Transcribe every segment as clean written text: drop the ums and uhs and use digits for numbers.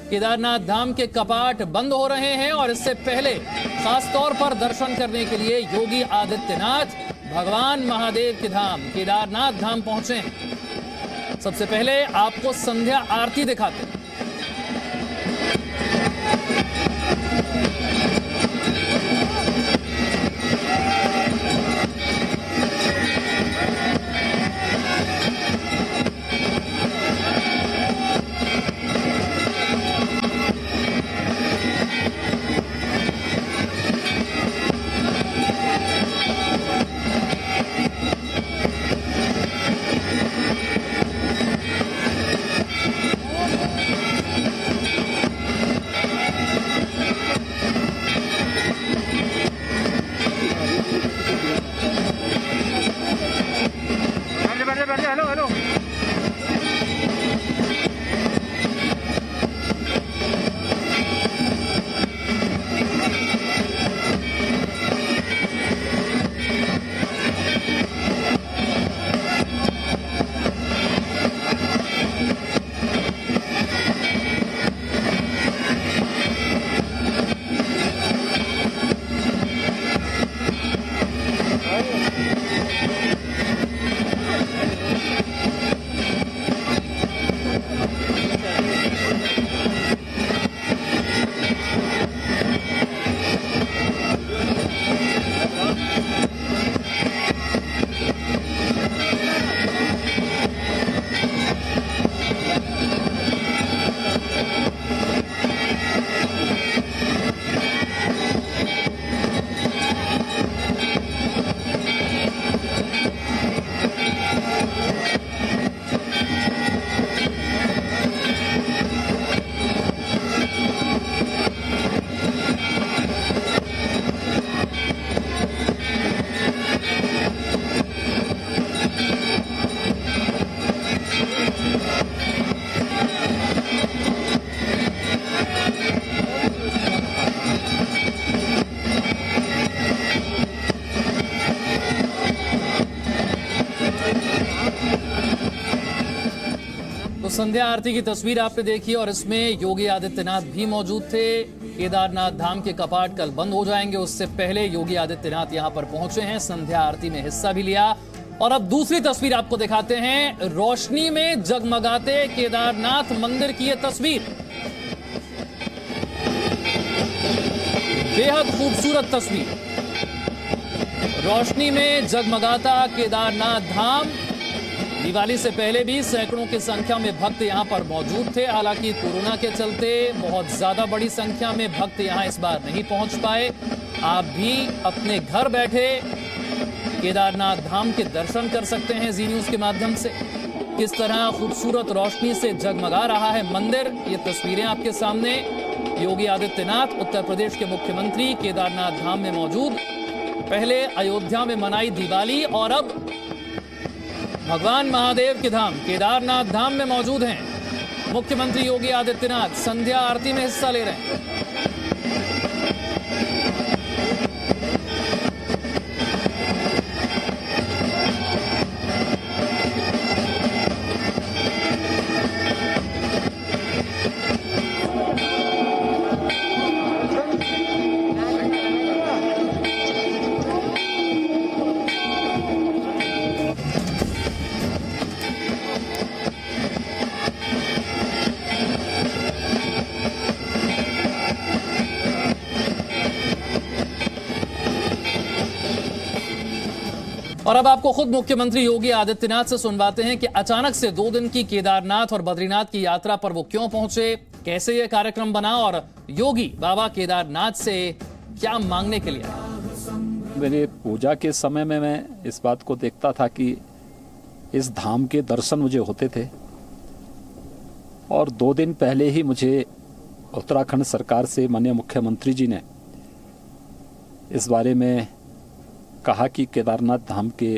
केदारनाथ धाम के कपाट बंद हो रहे हैं और इससे पहले खास तौर पर दर्शन करने के लिए योगी आदित्यनाथ भगवान महादेव के धाम केदारनाथ धाम पहुंचे हैं। सबसे पहले आपको संध्या आरती दिखाते हैं। संध्या आरती की तस्वीर आपने देखी और इसमें योगी आदित्यनाथ भी मौजूद थे। केदारनाथ धाम के कपाट कल बंद हो जाएंगे, उससे पहले योगी आदित्यनाथ यहां पर पहुंचे हैं, संध्या आरती में हिस्सा भी लिया। और अब दूसरी तस्वीर आपको दिखाते हैं, रोशनी में जगमगाते केदारनाथ मंदिर की यह तस्वीर, बेहद खूबसूरत तस्वीर। रोशनी में जगमगाता केदारनाथ धाम। दिवाली से पहले भी सैकड़ों की संख्या में भक्त यहां पर मौजूद थे। हालांकि कोरोना के चलते बहुत ज्यादा बड़ी संख्या में भक्त यहां इस बार नहीं पहुंच पाए। आप भी अपने घर बैठे केदारनाथ धाम के दर्शन कर सकते हैं जी न्यूज के माध्यम से। किस तरह खूबसूरत रोशनी से जगमगा रहा है मंदिर, ये तस्वीरें आपके सामने। योगी आदित्यनाथ उत्तर प्रदेश के मुख्यमंत्री केदारनाथ धाम में मौजूद। पहले अयोध्या में मनाई दिवाली और अब भगवान महादेव के धाम केदारनाथ धाम में मौजूद हैं। मुख्यमंत्री योगी आदित्यनाथ संध्या आरती में हिस्सा ले रहे हैं। और अब आपको खुद मुख्यमंत्री योगी आदित्यनाथ से सुनवाते हैं कि अचानक से 2 दिन की केदारनाथ और बद्रीनाथ की यात्रा पर वो क्यों पहुंचे, कैसे ये कार्यक्रम बना और योगी बाबा केदारनाथ से क्या मांगने के लिए आए। मेरे पूजा के समय में मैं इस बात को देखता था कि इस धाम के दर्शन मुझे होते थे और 2 दिन पहले ही मुझे उत्तराखंड सरकार से माननीय मुख्यमंत्री जी ने इस बारे में कहा कि केदारनाथ धाम के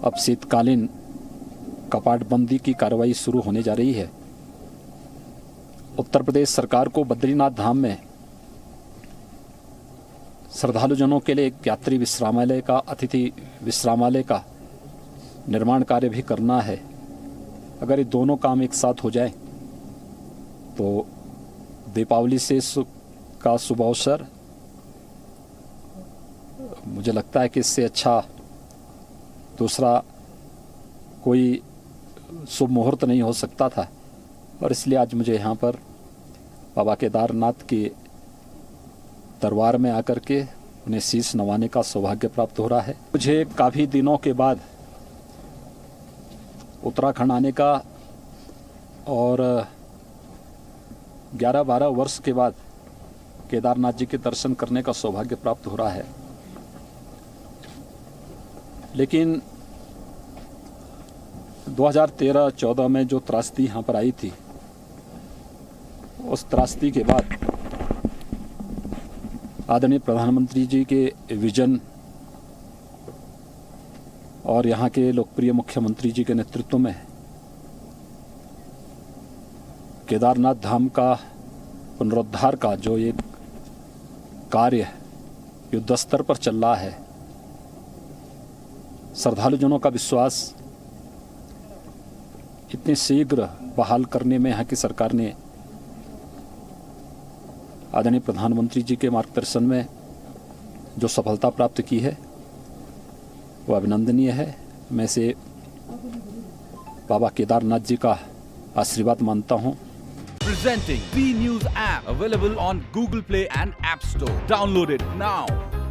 अब शीतकालीन कपाटबंदी की कार्रवाई शुरू होने जा रही है। उत्तर प्रदेश सरकार को बद्रीनाथ धाम में श्रद्धालुजनों के लिए एक यात्री विश्रामालय का, अतिथि विश्रामालय का निर्माण कार्य भी करना है। अगर ये दोनों काम एक साथ हो जाए तो दीपावली से का शुभ अवसर, मुझे लगता है कि इससे अच्छा दूसरा कोई शुभ मुहूर्त नहीं हो सकता था, और इसलिए आज मुझे यहाँ पर बाबा केदारनाथ के दरबार में आकर के उन्हें शीश नवाने का सौभाग्य प्राप्त हो रहा है। मुझे काफ़ी दिनों के बाद उत्तराखंड आने का और 11-12 वर्ष के बाद केदारनाथ जी के दर्शन करने का सौभाग्य प्राप्त हो रहा है। लेकिन 2013-14 में जो त्रासदी यहाँ पर आई थी, उस त्रासदी के बाद आदरणीय प्रधानमंत्री जी के विजन और यहाँ के लोकप्रिय मुख्यमंत्री जी के नेतृत्व में केदारनाथ धाम का पुनरुद्धार का जो एक कार्य युद्ध स्तर पर चल रहा है, श्रद्धालुजनों का विश्वास इतने शीघ्र बहाल करने में यहाँ की सरकार ने आदरणीय प्रधानमंत्री जी के मार्गदर्शन में जो सफलता प्राप्त की है, वो अभिनंदनीय है। मैं इसे बाबा केदारनाथ जी का आशीर्वाद मानता हूँ। Presenting B News app, available on Google Play and App Store. Download it now.